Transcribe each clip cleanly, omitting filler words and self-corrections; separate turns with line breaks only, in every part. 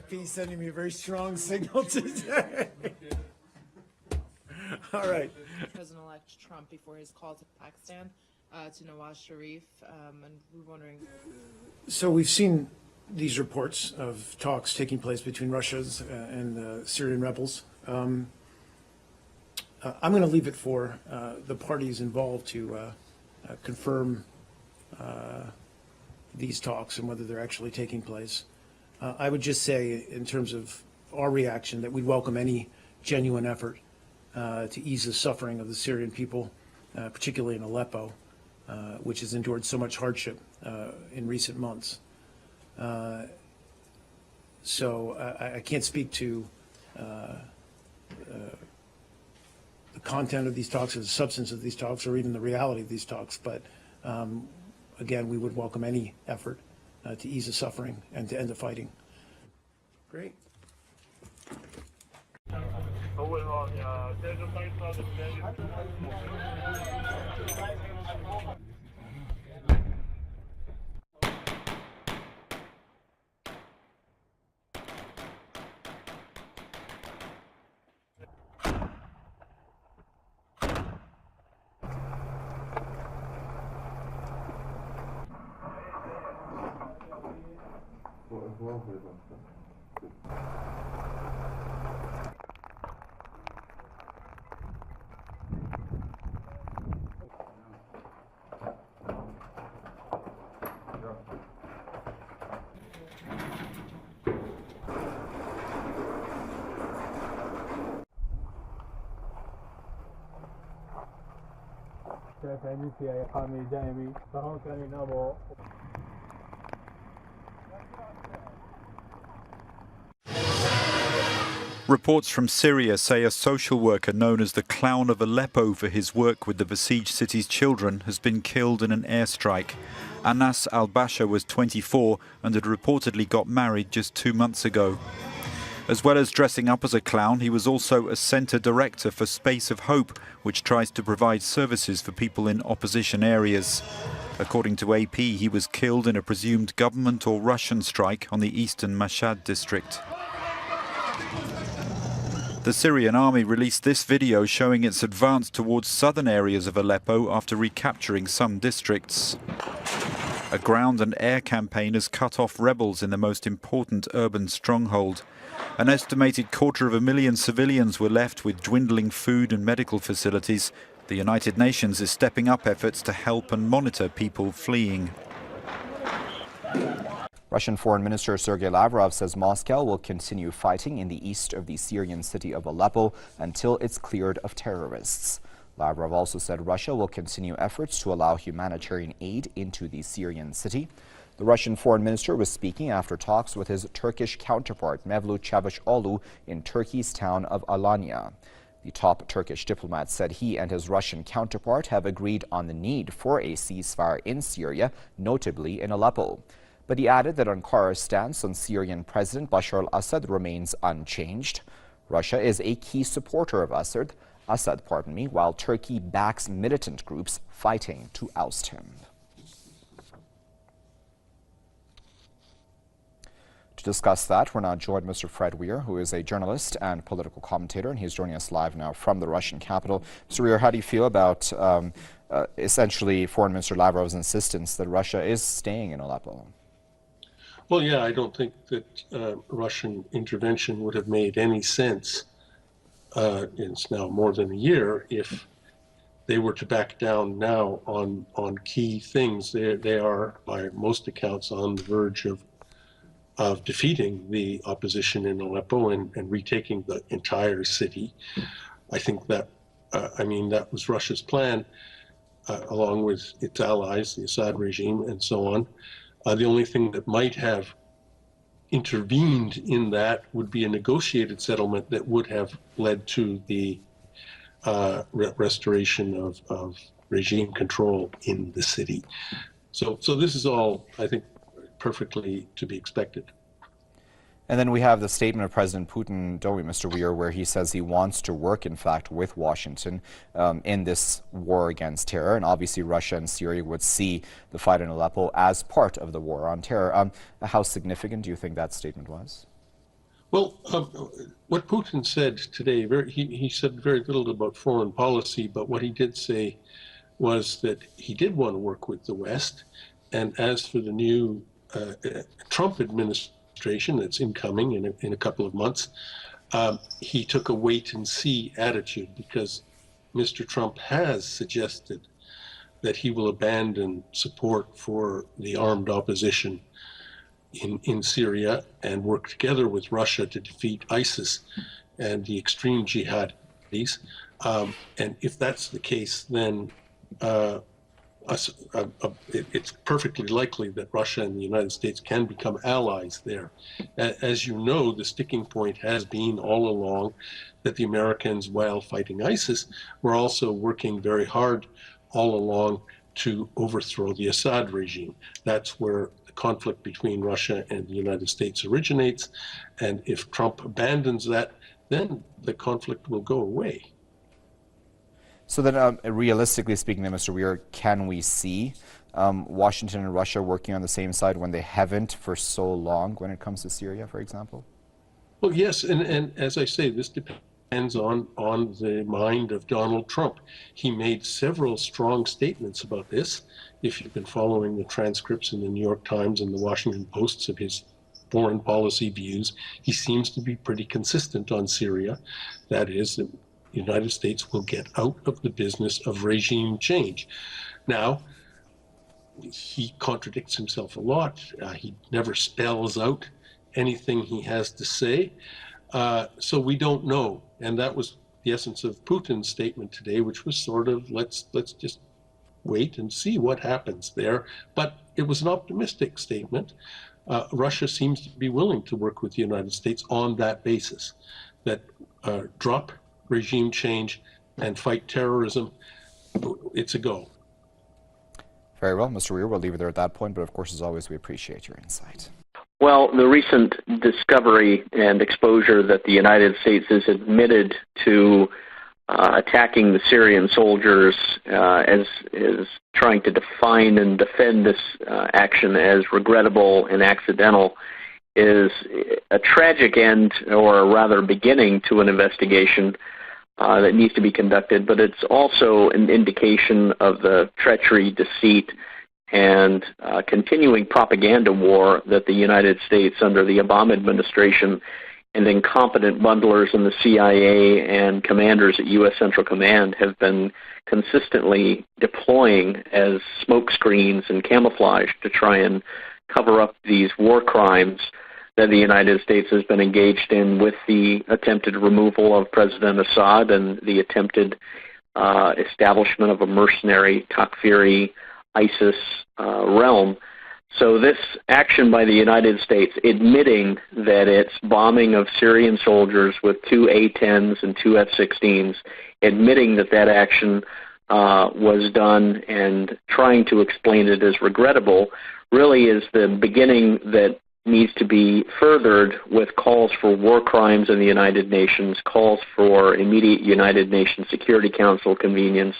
AFP sending me a very strong signal today. All right.
President-elect Trump before his call to Pakistan, to Nawaz Sharif, and we're wondering.
So we've seen these reports of talks taking place between Russia's and the Syrian rebels. I'm going to leave it for the parties involved to confirm these talks and whether they're actually taking place. I would just say, in terms of our reaction, that we'd welcome any genuine effort to ease the suffering of the Syrian people, particularly in Aleppo, which has endured so much hardship in recent months. So I can't speak to the content of these talks or the substance of these talks or even the reality of these talks, but again, we would welcome any effort to ease the suffering and to end the fighting. Great.
Reports from Syria say a social worker known as the Clown of Aleppo for his work with the besieged city's children has been killed in an airstrike. Anas al-Basha was 24 and had reportedly got married just 2 months ago. As well as dressing up as a clown, he was also a centre director for Space of Hope, which tries to provide services for people in opposition areas. According to AP, he was killed in a presumed government or Russian strike on the eastern Mashhad district. The Syrian army released this video showing its advance towards southern areas of Aleppo after recapturing some districts. A ground and air campaign has cut off rebels in the most important urban stronghold. An estimated 250,000 civilians were left with dwindling food and medical facilities. The United Nations is stepping up efforts to help and monitor people fleeing.
Russian Foreign Minister Sergei Lavrov says Moscow will continue fighting in the east of the Syrian city of Aleppo until it's cleared of terrorists. Lavrov also said Russia will continue efforts to allow humanitarian aid into the Syrian city. The Russian foreign minister was speaking after talks with his Turkish counterpart Mevlut Çavuşoğlu in Turkey's town of Alanya. The top Turkish diplomat said he and his Russian counterpart have agreed on the need for a ceasefire in Syria, notably in Aleppo. But he added that Ankara's stance on Syrian President Bashar al-Assad remains unchanged. Russia is a key supporter of Assad, while Turkey backs militant groups fighting to oust him. To discuss that, we're now joined by Mr. Fred Weir, who is a journalist and political commentator, and he's joining us live now from the Russian capital. Mr. Weir, how do you feel about essentially Foreign Minister Lavrov's insistence that Russia is staying in Aleppo?
Well, yeah, I don't think that Russian intervention would have made any sense. It's now more than a year if they were to back down now on key things. They are, by most accounts, on the verge of defeating the opposition in Aleppo and retaking the entire city. I think that, that was Russia's plan, along with its allies, the Assad regime, and so on. The only thing that might have intervened in that would be a negotiated settlement that would have led to the restoration of regime control in the city. So this is all, I think, perfectly to be expected.
And then we have the statement of President Putin, don't we, Mr. Weir, where he says he wants to work, in fact, with Washington in this war against terror. And obviously Russia and Syria would see the fight in Aleppo as part of the war on terror. How significant do you think that statement was?
Well, what Putin said today, he said very little about foreign policy, but what he did say was that he did want to work with the West. And as for the new Trump administration that's incoming in a couple of months, he took a wait and see attitude because Mr. Trump has suggested that he will abandon support for the armed opposition in Syria and work together with Russia to defeat ISIS and the extreme jihadis. And if that's the case, then it's perfectly likely that Russia and the United States can become allies there. As you know, the sticking point has been all along that the Americans, while fighting ISIS, were also working very hard all along to overthrow the Assad regime. That's where the conflict between Russia and the United States originates. And if Trump abandons that, then the conflict will go away.
So then, realistically speaking, then, Mr. Weir, can we see Washington and Russia working on the same side when they haven't for so long when it comes to Syria, for example?
Well, yes, and as I say, this depends on the mind of Donald Trump. He made several strong statements about this. If you've been following the transcripts in the New York Times and the Washington Post of his foreign policy views, he seems to be pretty consistent on Syria. That is, the United States will get out of the business of regime change. Now, he contradicts himself a lot. He never spells out anything he has to say. So we don't know. And that was the essence of Putin's statement today, which was sort of, let's just wait and see what happens there. But it was an optimistic statement. Russia seems to be willing to work with the United States on that basis, that drop regime change and fight terrorism. It's a go.
Very well, Mr. Weir, we'll leave it there at that point, but of course, as always, we appreciate your insight.
Well, the recent discovery and exposure that the United States has admitted to attacking the Syrian soldiers as is trying to define and defend this action as regrettable and accidental is a tragic end, or rather beginning to an investigation that needs to be conducted, but it's also an indication of the treachery, deceit, and continuing propaganda war that the United States under the Obama administration and incompetent bundlers in the CIA and commanders at U.S. Central Command have been consistently deploying as smokescreens and camouflage to try and cover up these war crimes that the United States has been engaged in with the attempted removal of President Assad and the attempted establishment of a mercenary Takfiri ISIS realm. So this action by the United States admitting that its bombing of Syrian soldiers with 2 A-10s and 2 F-16s, admitting that that action was done and trying to explain it as regrettable, really is the beginning that needs to be furthered with calls for war crimes in the United Nations, calls for immediate United Nations Security Council convenience,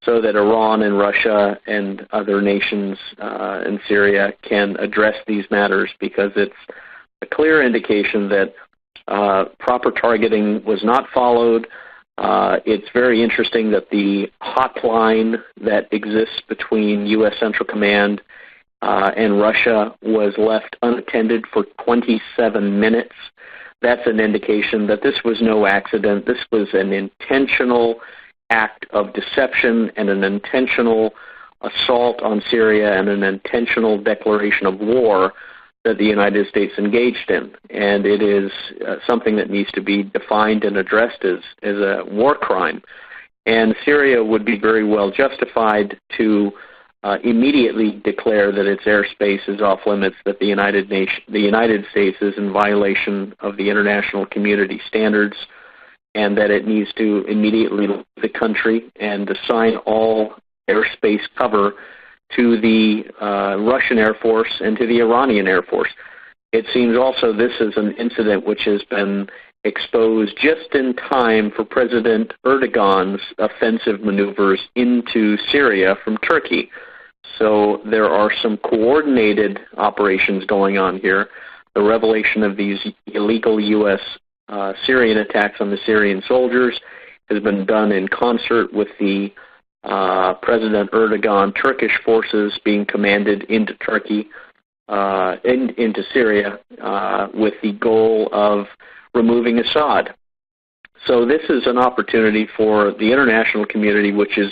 so that Iran and Russia and other nations in Syria can address these matters, because it's a clear indication that proper targeting was not followed. It's very interesting that the hotline that exists between U.S. Central Command and Russia was left unattended for 27 minutes. That's an indication that this was no accident. This was an intentional act of deception and an intentional assault on Syria and an intentional declaration of war that the United States engaged in. And it is something that needs to be defined and addressed as a war crime. And Syria would be very well justified to immediately declare that its airspace is off limits, that the United States is in violation of the international community standards, and that it needs to immediately leave the country and assign all airspace cover to the Russian Air Force and to the Iranian Air Force. It seems also this is an incident which has been exposed just in time for President Erdogan's offensive maneuvers into Syria from Turkey. So there are some coordinated operations going on here. the revelation of these illegal U.S. Syrian attacks on the Syrian soldiers has been done in concert with the President Erdogan Turkish forces being commanded into Turkey, into Syria, with the goal of removing Assad. So this is an opportunity for the international community, which is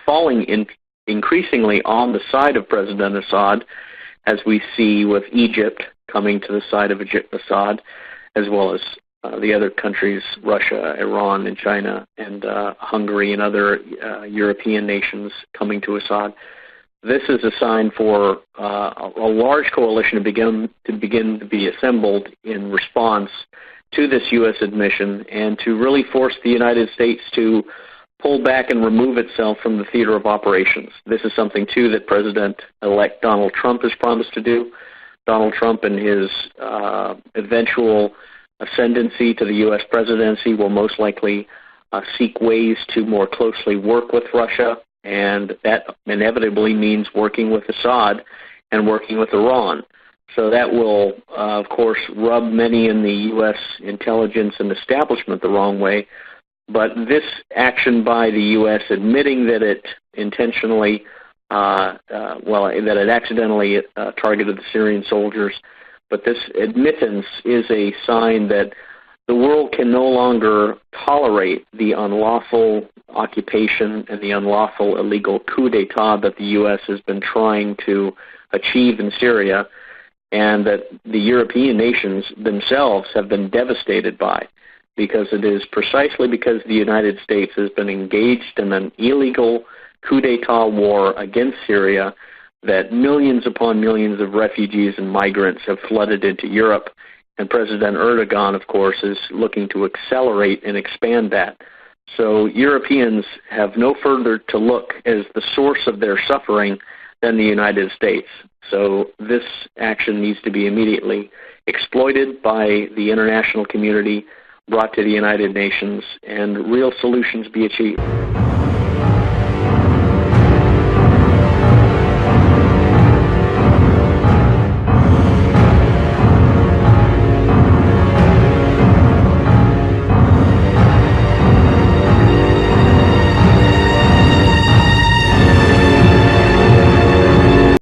falling increasingly on the side of President Assad, as we see with Egypt coming to the side of Assad, as well as the other countries, Russia, Iran, and China, and Hungary and other European nations coming to Assad. This is a sign for a large coalition to begin to be assembled in response to this U.S. admission, and to really force the United States to pull back and remove itself from the theater of operations. This is something, too, that President-elect Donald Trump has promised to do. Donald Trump and his eventual ascendancy to the U.S. presidency will most likely seek ways to more closely work with Russia, and that inevitably means working with Assad and working with Iran. So that will, of course, rub many in the U.S. intelligence and establishment the wrong way. But this action by the U.S. admitting that it intentionally, that it accidentally targeted the Syrian soldiers, but this admittance is a sign that the world can no longer tolerate the unlawful occupation and the unlawful illegal coup d'etat that the U.S. has been trying to achieve in Syria, and that the European nations themselves have been devastated by, because it is precisely because the United States has been engaged in an illegal coup d'etat war against Syria that millions upon millions of refugees and migrants have flooded into Europe. And President Erdogan, of course, is looking to accelerate and expand that. So Europeans have no further to look as the source of their suffering than the United States. So this action needs to be immediately exploited by the international community, brought to the United Nations, and real solutions be achieved.